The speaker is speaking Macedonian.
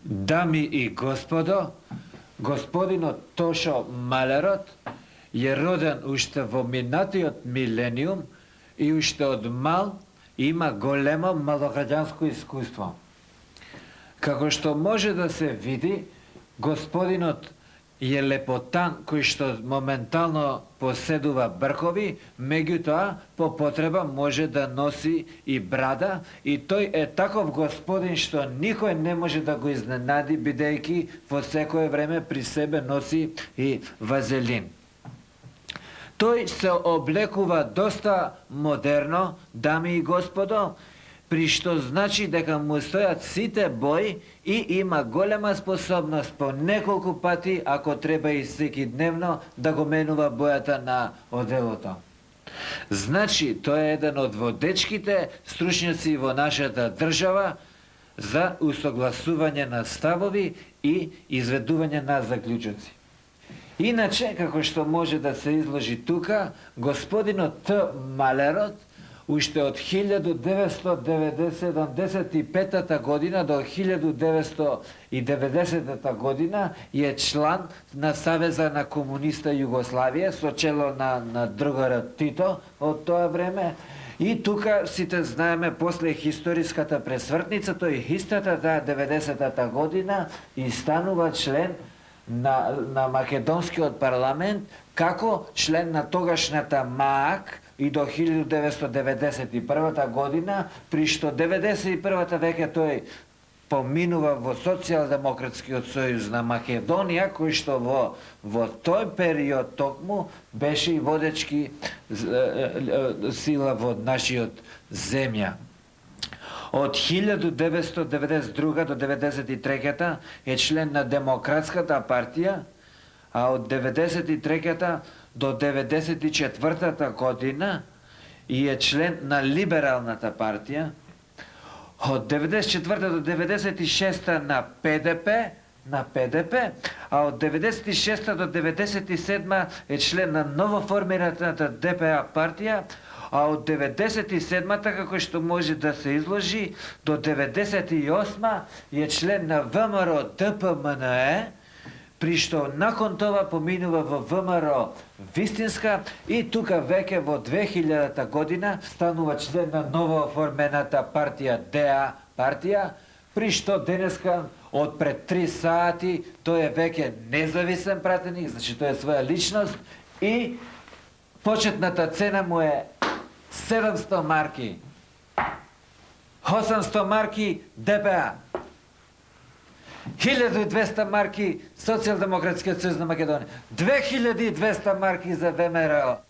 Дами и господо, господинот Тошо Малерот е роден уште во минатиот милениум и уште од мал има големо малограѓанско искуство. Како што може да се види, господинот е лепотан кој што моментално поседува бркови, меѓутоа по потреба може да носи и брада, и тој е таков господин што никој не може да го изненади, бидејќи во секое време при себе носи и вазелин. Тој се облекува доста модерно, дами и господо, при што значи дека му стојат сите бои и има голема способност по неколку пати, ако треба и секидневно, да го менува бојата на оделото. Значи, тој е еден од водечките стручњаци во нашата држава за усогласување на ставови и изведување на заклучоци. Иначе, како што може да се изложи тука, господинот Т. Малерот уште од 1975 година до 1990 година е члан на Савеза на комуниста Југославија со чело на другарот Тито од тоа време. И тука сите знаеме после историската пресвртница, тој истата 90-та година и станува член на македонскиот парламент како член на тогашната МААК и до 1991 година, при што 91-та веќе тој поминува во Социјалдемократскиот сојуз на Македонија, кој што во тој период токму беше и водечки сила во нашиот земја. Од 1992 до 1993 е член на Демократската партија, а од 1993 до 1994 година и е член на Либералната партија, од 1994 до 1996 на ПДП, а од 1996 до 1997 е член на новоформираната ДПА партија, а од 97-та, како што може да се изложи, до 98 е член на ВМРО ДПМНЕ, при што након това поминува во ВМРО Вистинска и тука веќе во 2000-та година станува член на новооформената партија ДА партија, при што денеска од пред 3 сати тој е веќе независен пратеник, значи тој е своја личност и почетната цена му е 700 марки. 800 марки ДПА. 1200 марки Социјалдемократскиот сојуз на Македонија. 2200 марки за ВМРО.